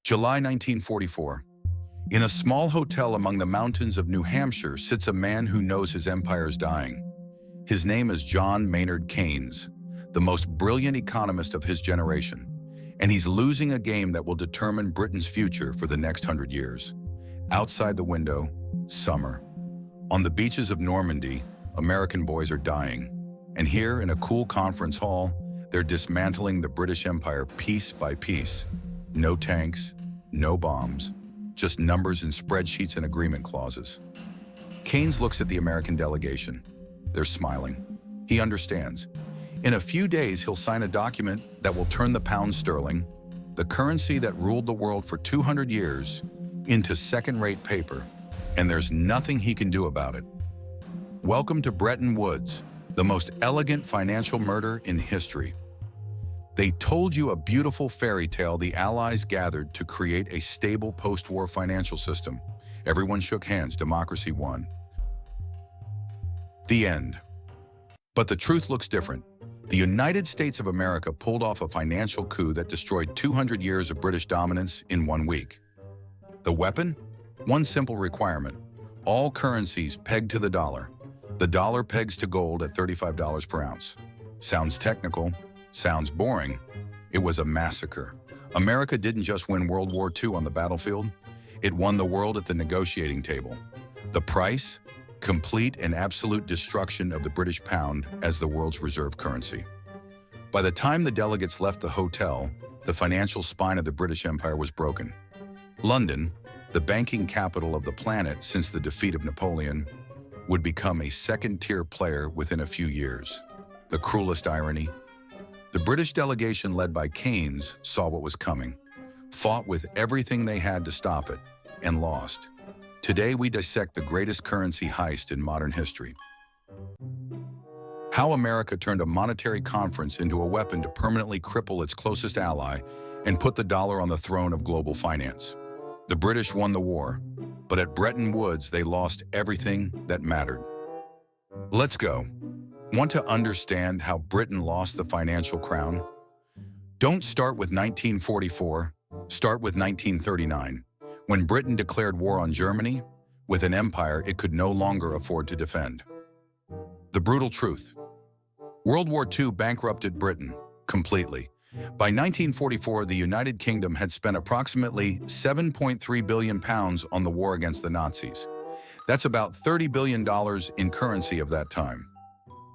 July 1944. In a small hotel among the mountains of New Hampshire sits a man who knows his empire is dying. His name is John Maynard Keynes, the most brilliant economist of his generation, and he's losing a game that will determine Britain's future for the next 100 years. Outside the window, summer. On the beaches of Normandy, American boys are dying. And here, in a cool conference hall, they're dismantling the British Empire piece by piece. No tanks, no bombs, just numbers and spreadsheets and agreement clauses. Keynes looks at the American delegation. They're smiling. He understands. In a few days, he'll sign a document that will turn the pound sterling, the currency that ruled the world for 200 years, into second-rate paper, and there's nothing he can do about it. Welcome to Bretton Woods, the most elegant financial murder in history. They told you a beautiful fairy tale the Allies gathered to create a stable post-war financial system. Everyone shook hands, democracy won. The end. But the truth looks different. The United States of America pulled off a financial coup that destroyed 200 years of British dominance in 1 week. The weapon? One simple requirement. All currencies pegged to the dollar. The dollar pegs to gold at $35 per ounce. Sounds technical, sounds boring. It was a massacre. America didn't just win World War II on the battlefield, it won the world at the negotiating table. The price? Complete and absolute destruction of the British pound as the world's reserve currency. By the time the delegates left the hotel, the financial spine of the British Empire was broken. London, the banking capital of the planet since the defeat of Napoleon, would become a second-tier player within a few years. The cruelest irony? The British delegation led by Keynes saw what was coming, fought with everything they had to stop it, and lost. Today we dissect the greatest currency heist in modern history. How America turned a monetary conference into a weapon to permanently cripple its closest ally and put the dollar on the throne of global finance. The British won the war, but at Bretton Woods they lost everything that mattered. Let's go. Want to understand how Britain lost the financial crown? Don't start with 1944, start with 1939, when Britain declared war on Germany with an empire it could no longer afford to defend. The brutal truth. World War II bankrupted Britain completely. By 1944, the United Kingdom had spent approximately £7.3 billion on the war against the Nazis. That's about $30 billion in currency of that time.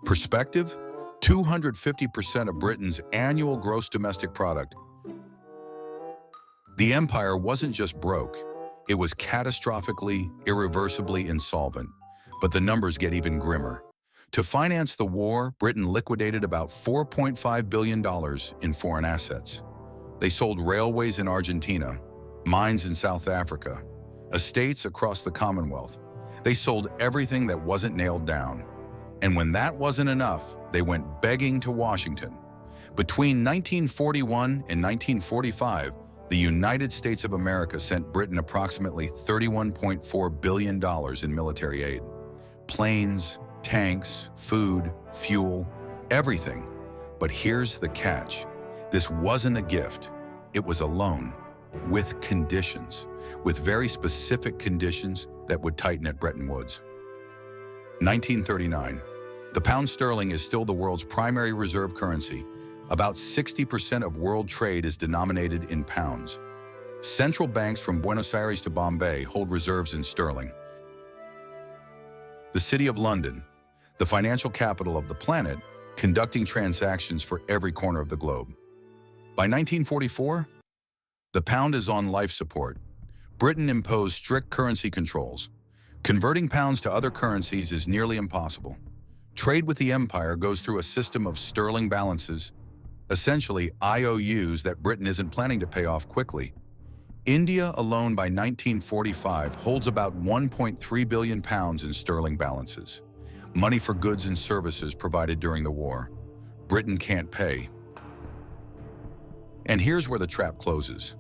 Perspective? 250% of Britain's annual gross domestic product. The empire wasn't just broke, it was catastrophically, irreversibly insolvent. But the numbers get even grimmer. To finance the war, Britain liquidated about $4.5 billion in foreign assets. They sold railways in Argentina, mines in South Africa, estates across the Commonwealth. They sold everything that wasn't nailed down. And when that wasn't enough, they went begging to Washington. Between 1941 and 1945, the United States of America sent Britain approximately $31.4 billion in military aid. Planes, tanks, food, fuel, everything. But here's the catch. This wasn't a gift. It was a loan, with conditions, with very specific conditions that would tighten at Bretton Woods. 1939. The pound sterling is still the world's primary reserve currency. About 60% of world trade is denominated in pounds. Central banks from Buenos Aires to Bombay hold reserves in sterling. The City of London, the financial capital of the planet, conducting transactions for every corner of the globe. By 1944, the pound is on life support. Britain imposed strict currency controls. Converting pounds to other currencies is nearly impossible. Trade with the empire goes through a system of sterling balances, essentially IOUs that Britain isn't planning to pay off quickly. India alone by 1945 holds about £1.3 billion in sterling balances. Money for goods and services provided during the war. Britain can't pay. And here's where the trap closes.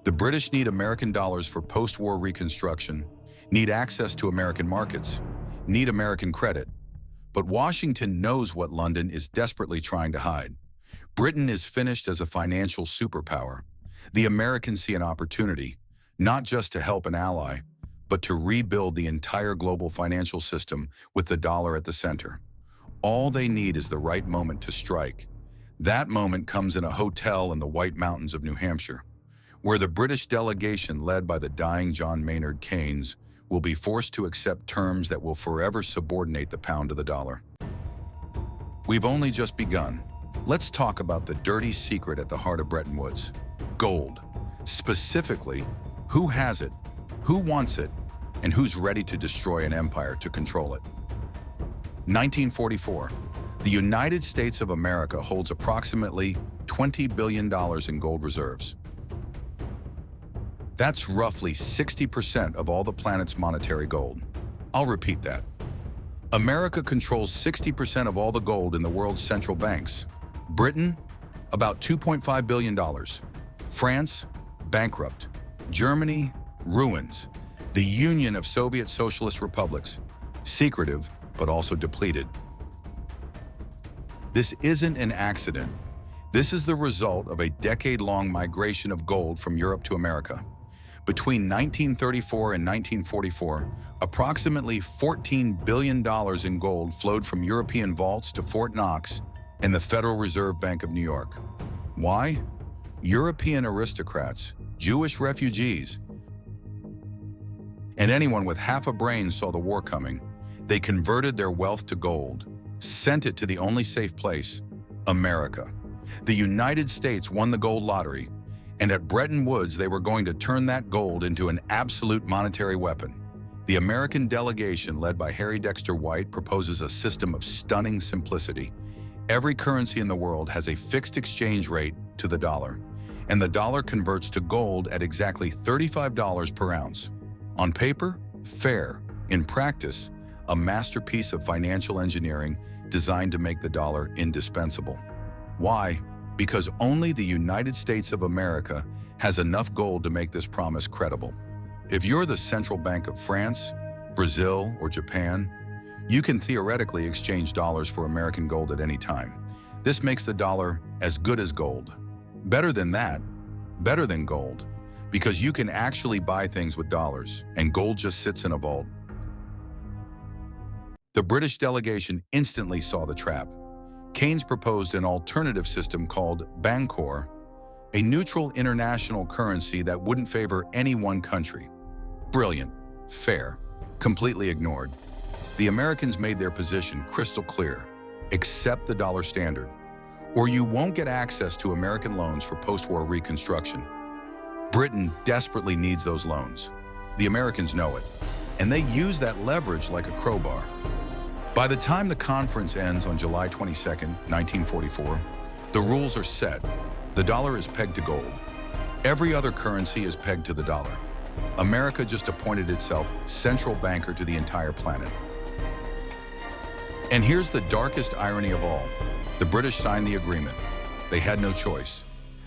The British need American dollars for post-war reconstruction, need access to American markets, need American credit. But Washington knows what London is desperately trying to hide. Britain is finished as a financial superpower. The Americans see an opportunity, not just to help an ally, but to rebuild the entire global financial system with the dollar at the center. All they need is the right moment to strike. That moment comes in a hotel in the White Mountains of New Hampshire, where the British delegation led by the dying John Maynard Keynes will be forced to accept terms that will forever subordinate the pound to the dollar. We've only just begun. Let's talk about the dirty secret at the heart of Bretton Woods: gold. Specifically, who has it, who wants it, and who's ready to destroy an empire to control it. 1944. The United States of America holds approximately $20 billion in gold reserves. That's roughly 60% of all the planet's monetary gold. I'll repeat that. America controls 60% of all the gold in the world's central banks. Britain, about $2.5 billion. France, bankrupt. Germany, ruins. The Union of Soviet Socialist Republics, secretive but also depleted. This isn't an accident. This is the result of a decade-long migration of gold from Europe to America. Between 1934 and 1944, approximately $14 billion in gold flowed from European vaults to Fort Knox and the Federal Reserve Bank of New York. Why? European aristocrats, Jewish refugees, and anyone with half a brain saw the war coming. They converted their wealth to gold, sent it to the only safe place, America. The United States won the gold lottery, and at Bretton Woods they were going to turn that gold into an absolute monetary weapon. The American delegation, led by Harry Dexter White, proposes a system of stunning simplicity. Every currency in the world has a fixed exchange rate to the dollar, and the dollar converts to gold at exactly $35 per ounce. On paper, fair. In practice, a masterpiece of financial engineering designed to make the dollar indispensable. Why? Because only the United States of America has enough gold to make this promise credible. If you're the central bank of France, Brazil, or Japan, you can theoretically exchange dollars for American gold at any time. This makes the dollar as good as gold. Better than that, better than gold, because you can actually buy things with dollars, and gold just sits in a vault. The British delegation instantly saw the trap. Keynes proposed an alternative system called Bancor, a neutral international currency that wouldn't favor any one country. Brilliant, fair, completely ignored. The Americans made their position crystal clear: accept the dollar standard, or you won't get access to American loans for post-war reconstruction. Britain desperately needs those loans. The Americans know it, and they use that leverage like a crowbar. By the time the conference ends on July 22, 1944, the rules are set. The dollar is pegged to gold. Every other currency is pegged to the dollar. America just appointed itself central banker to the entire planet. And here's the darkest irony of all. The British signed the agreement. They had no choice.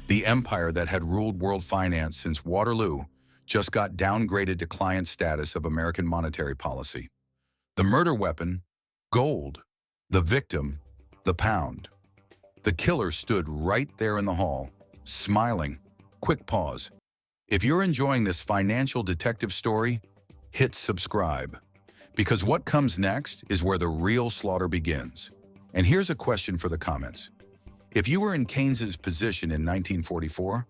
The empire that had ruled world finance since Waterloo just got downgraded to client status of American monetary policy. The murder weapon, gold. The victim, the pound. The killer stood right there in the hall, smiling. Quick pause. If you're enjoying this financial detective story, hit subscribe. Because what comes next is where the real slaughter begins. And here's a question for the comments. If you were in Keynes's position in 1944,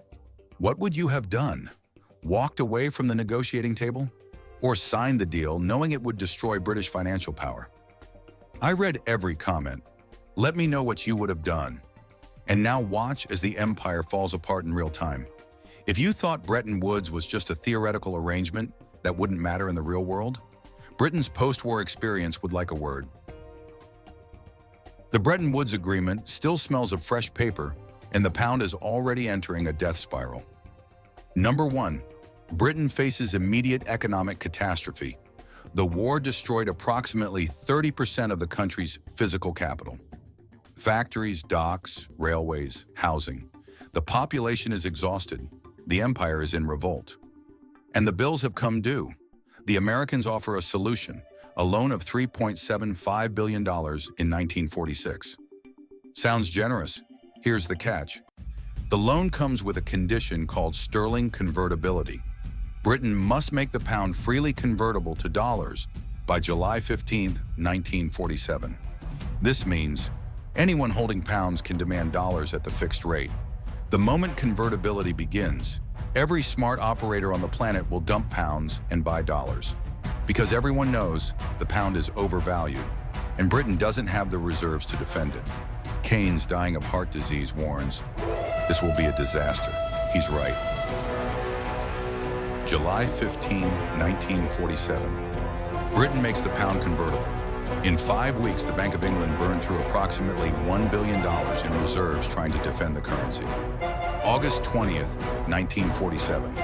what would you have done? Walked away from the negotiating table? Or signed the deal knowing it would destroy British financial power? I read every comment. Let me know what you would have done. And now watch as the empire falls apart in real time. If you thought Bretton Woods was just a theoretical arrangement that wouldn't matter in the real world, Britain's post-war experience would like a word. The Bretton Woods Agreement still smells of fresh paper, and the pound is already entering a death spiral. Number 1. Britain faces immediate economic catastrophe. The war destroyed approximately 30% of the country's physical capital. Factories, docks, railways, housing. The population is exhausted. The empire is in revolt. And the bills have come due. The Americans offer a solution, a loan of $3.75 billion in 1946. Sounds generous. Here's the catch. The loan comes with a condition called sterling convertibility. Britain must make the pound freely convertible to dollars by July 15, 1947. This means anyone holding pounds can demand dollars at the fixed rate. The moment convertibility begins, every smart operator on the planet will dump pounds and buy dollars. Because everyone knows the pound is overvalued, and Britain doesn't have the reserves to defend it. Keynes, dying of heart disease, warns, this will be a disaster. He's right. July 15, 1947. Britain makes the pound convertible. In 5 weeks, the Bank of England burned through approximately $1 billion in reserves trying to defend the currency. August 20th, 1947.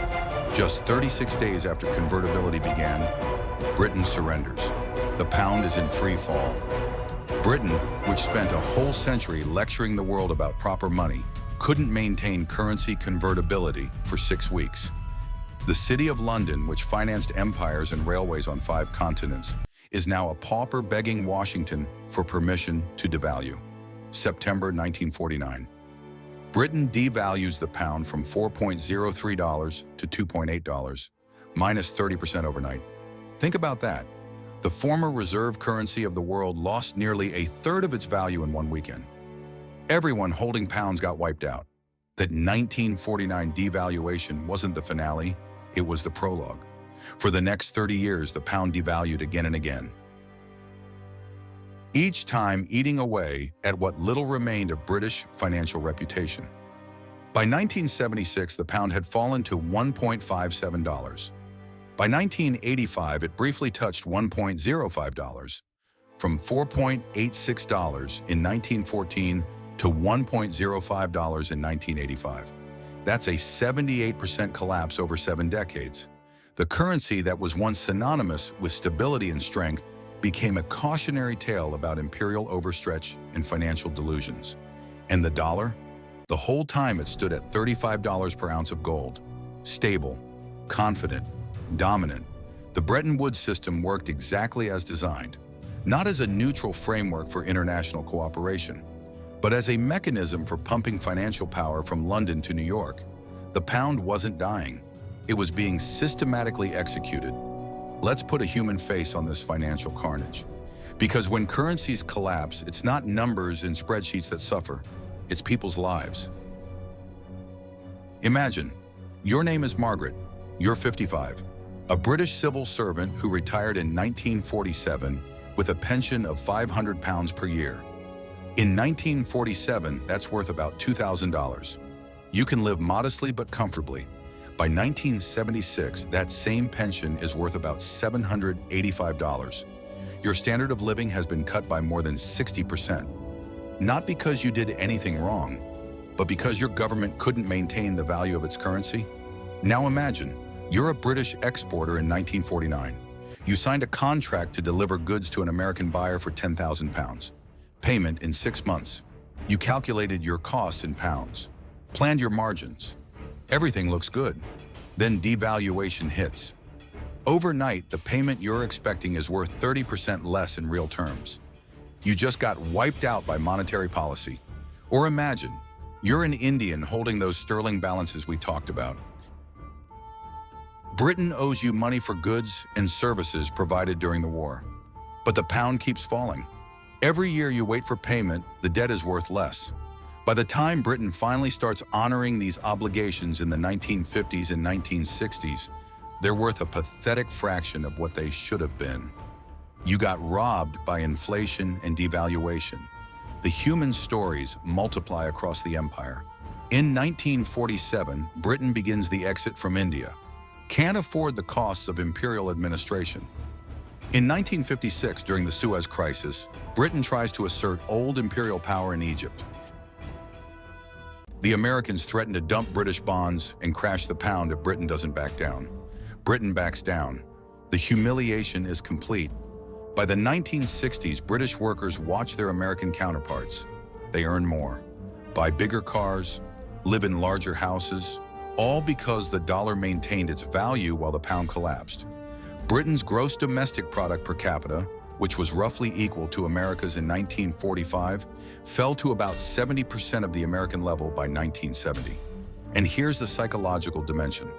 Just 36 days after convertibility began, Britain surrenders. The pound is in free fall. Britain, which spent a whole century lecturing the world about proper money, couldn't maintain currency convertibility for 6 weeks. The City of London, which financed empires and railways on 5 continents, is now a pauper begging Washington for permission to devalue. September 1949. Britain devalues the pound from $4.03 to $2.8, minus 30% overnight. Think about that. The former reserve currency of the world lost nearly a third of its value in 1 weekend. Everyone holding pounds got wiped out. That 1949 devaluation wasn't the finale, it was the prologue. For the next 30 years, the pound devalued again and again, each time eating away at what little remained of British financial reputation. By 1976, the pound had fallen to $1.57. By 1985, it briefly touched $1.05, from $4.86 in 1914 to $1.05 in 1985. That's a 78% collapse over 7 decades. The currency that was once synonymous with stability and strength became a cautionary tale about imperial overstretch and financial delusions. And the dollar? The whole time it stood at $35 per ounce of gold. Stable, confident, dominant. The Bretton Woods system worked exactly as designed, not as a neutral framework for international cooperation, but as a mechanism for pumping financial power from London to New York. The pound wasn't dying. It was being systematically executed. Let's put a human face on this financial carnage. Because when currencies collapse, it's not numbers in spreadsheets that suffer, it's people's lives. Imagine, your name is Margaret, you're 55, a British civil servant who retired in 1947 with a pension of £500 per year. In 1947, that's worth about $2,000. You can live modestly but comfortably. By 1976, that same pension is worth about $785. Your standard of living has been cut by more than 60%. Not because you did anything wrong, but because your government couldn't maintain the value of its currency. Now imagine, you're a British exporter in 1949. You signed a contract to deliver goods to an American buyer for £10,000. Payment in 6 months. You calculated your costs in pounds, planned your margins. Everything looks good. Then devaluation hits. Overnight, the payment you're expecting is worth 30% less in real terms. You just got wiped out by monetary policy. Or imagine, you're an Indian holding those sterling balances we talked about. Britain owes you money for goods and services provided during the war. But the pound keeps falling. Every year you wait for payment, the debt is worth less. By the time Britain finally starts honoring these obligations in the 1950s and 1960s, they're worth a pathetic fraction of what they should have been. You got robbed by inflation and devaluation. The human stories multiply across the empire. In 1947, Britain begins the exit from India. Can't afford the costs of imperial administration. In 1956, during the Suez Crisis, Britain tries to assert old imperial power in Egypt. The Americans threaten to dump British bonds and crash the pound if Britain doesn't back down. Britain backs down. The humiliation is complete. By the 1960s, British workers watch their American counterparts. They earn more, buy bigger cars, live in larger houses, all because the dollar maintained its value while the pound collapsed. Britain's gross domestic product per capita which was roughly equal to America's in 1945, fell to about 70% of the American level by 1970. And here's the psychological dimension.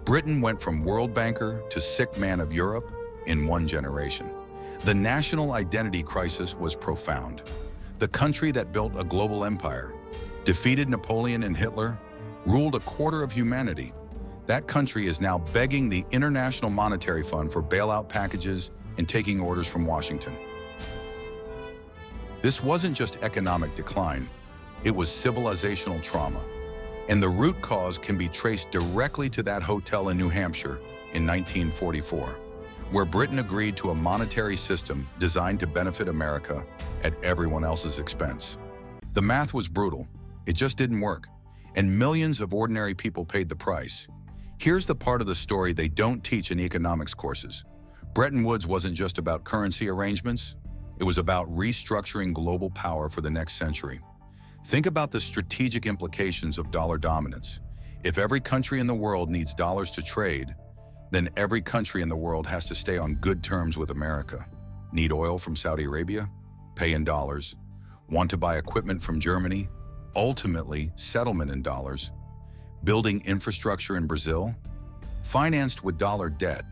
Britain went from world banker to sick man of Europe in one generation. The national identity crisis was profound. The country that built a global empire, defeated Napoleon and Hitler, ruled a quarter of humanity. That country is now begging the International Monetary Fund for bailout packages and taking orders from Washington. This wasn't just economic decline, it was civilizational trauma. And the root cause can be traced directly to that hotel in New Hampshire in 1944, where Britain agreed to a monetary system designed to benefit America at everyone else's expense. The math was brutal. It just didn't work, and millions of ordinary people paid the price. Here's the part of the story they don't teach in economics courses. Bretton Woods wasn't just about currency arrangements. It was about restructuring global power for the next century. Think about the strategic implications of dollar dominance. If every country in the world needs dollars to trade, then every country in the world has to stay on good terms with America. Need oil from Saudi Arabia? Pay in dollars. Want to buy equipment from Germany? Ultimately, settlement in dollars. Building infrastructure in Brazil? Financed with dollar debt.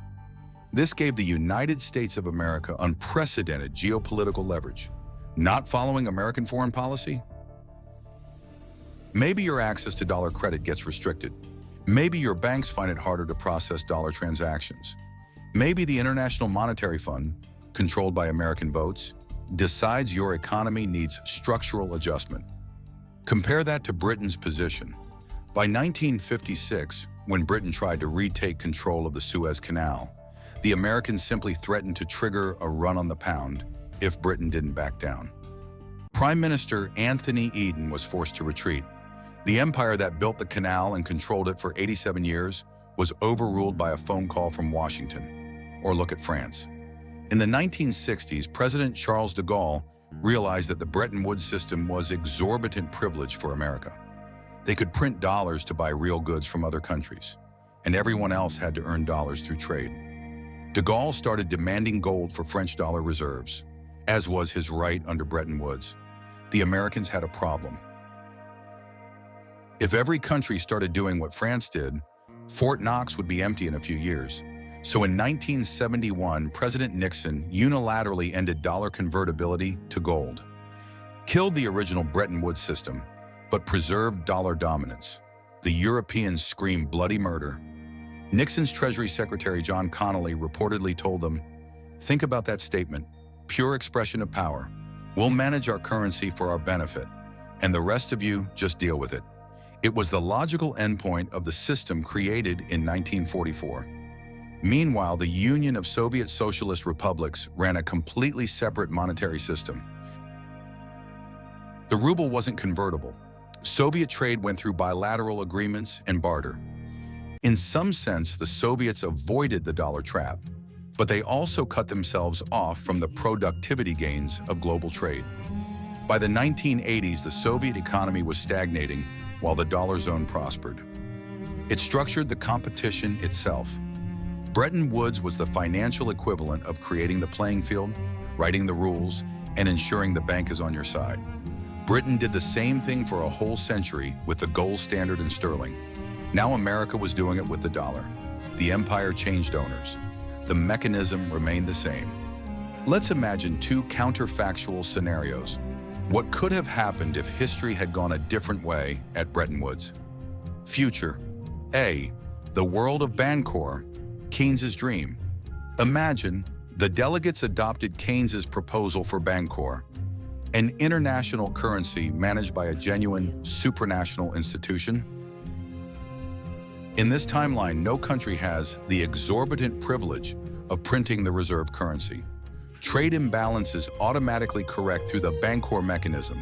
This gave the United States of America unprecedented geopolitical leverage. Not following American foreign policy? Maybe your access to dollar credit gets restricted. Maybe your banks find it harder to process dollar transactions. Maybe the International Monetary Fund, controlled by American votes, decides your economy needs structural adjustment. Compare that to Britain's position. By 1956, when Britain tried to retake control of the Suez Canal, the Americans simply threatened to trigger a run on the pound if Britain didn't back down. Prime Minister Anthony Eden was forced to retreat. The empire that built the canal and controlled it for 87 years was overruled by a phone call from Washington. Or look at France. In the 1960s, President Charles de Gaulle realized that the Bretton Woods system was exorbitant privilege for America. They could print dollars to buy real goods from other countries, and everyone else had to earn dollars through trade. De Gaulle started demanding gold for French dollar reserves, as was his right under Bretton Woods. The Americans had a problem. If every country started doing what France did, Fort Knox would be empty in a few years. So in 1971, President Nixon unilaterally ended dollar convertibility to gold, killed the original Bretton Woods system, but preserved dollar dominance. The Europeans screamed bloody murder. Nixon's Treasury Secretary John Connally reportedly told them, "Think about that statement, pure expression of power. We'll manage our currency for our benefit, and the rest of you just deal with it." It was the logical endpoint of the system created in 1944. Meanwhile, the Union of Soviet Socialist Republics ran a completely separate monetary system. The ruble wasn't convertible. Soviet trade went through bilateral agreements and barter. In some sense, the Soviets avoided the dollar trap, but they also cut themselves off from the productivity gains of global trade. By the 1980s, the Soviet economy was stagnating while the dollar zone prospered. It structured the competition itself. Bretton Woods was the financial equivalent of creating the playing field, writing the rules, and ensuring the bank is on your side. Britain did the same thing for a whole century with the gold standard in sterling. Now America was doing it with the dollar. The empire changed owners. The mechanism remained the same. Let's imagine two counterfactual scenarios. What could have happened if history had gone a different way at Bretton Woods? Future. A. The world of Bancor, Keynes's dream. Imagine the delegates adopted Keynes's proposal for Bancor, an international currency managed by a genuine supranational institution. In this timeline, no country has the exorbitant privilege of printing the reserve currency. Trade imbalances automatically correct through the Bancor mechanism.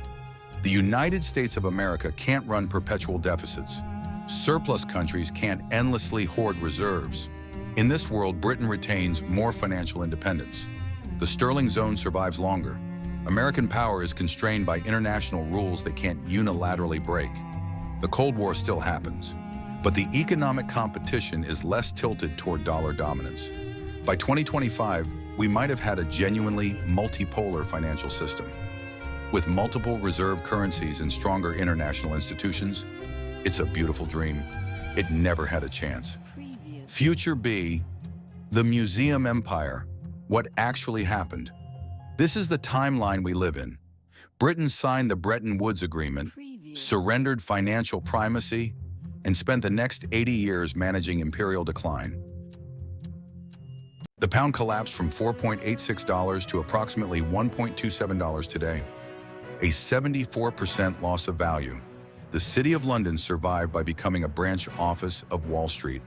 The United States of America can't run perpetual deficits. Surplus countries can't endlessly hoard reserves. In this world, Britain retains more financial independence. The sterling zone survives longer. American power is constrained by international rules they can't unilaterally break. The Cold War still happens, but the economic competition is less tilted toward dollar dominance. By 2025, we might have had a genuinely multipolar financial system. With multiple reserve currencies and stronger international institutions, it's a beautiful dream. It never had a chance. Future B, the Museum Empire, what actually happened. This is the timeline we live in. Britain signed the Bretton Woods Agreement, surrendered financial primacy, and spent the next 80 years managing imperial decline. The pound collapsed from $4.86 to approximately $1.27 today, a 74% loss of value. The City of London survived by becoming a branch office of Wall Street,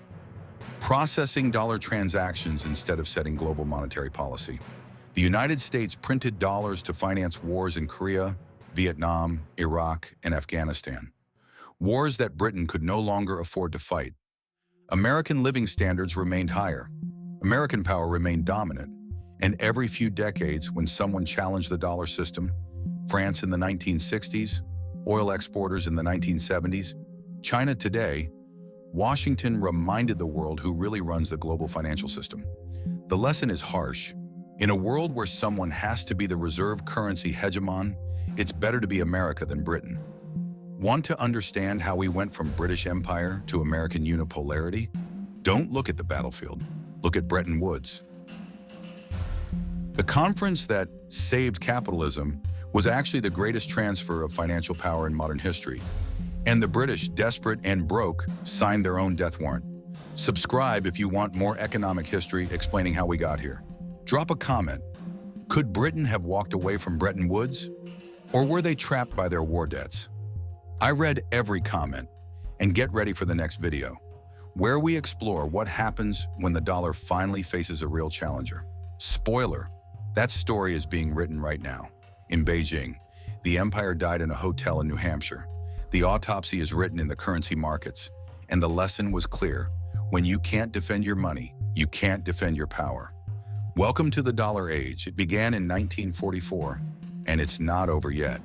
processing dollar transactions instead of setting global monetary policy. The United States printed dollars to finance wars in Korea, Vietnam, Iraq, and Afghanistan. Wars that Britain could no longer afford to fight. American living standards remained higher. American power remained dominant. And every few decades, when someone challenged the dollar system, France in the 1960s, oil exporters in the 1970s, China today, Washington reminded the world who really runs the global financial system. The lesson is harsh. In a world where someone has to be the reserve currency hegemon, it's better to be America than Britain. Want to understand how we went from British Empire to American unipolarity? Don't look at the battlefield. Look at Bretton Woods. The conference that saved capitalism was actually the greatest transfer of financial power in modern history. And the British, desperate and broke, signed their own death warrant. Subscribe if you want more economic history explaining how we got here. Drop a comment. Could Britain have walked away from Bretton Woods? Or were they trapped by their war debts? I read every comment, and get ready for the next video, where we explore what happens when the dollar finally faces a real challenger. Spoiler, that story is being written right now. In Beijing, the empire died in a hotel in New Hampshire. The autopsy is written in the currency markets, and the lesson was clear. When you can't defend your money, you can't defend your power. Welcome to the dollar age. It began in 1944, and it's not over yet.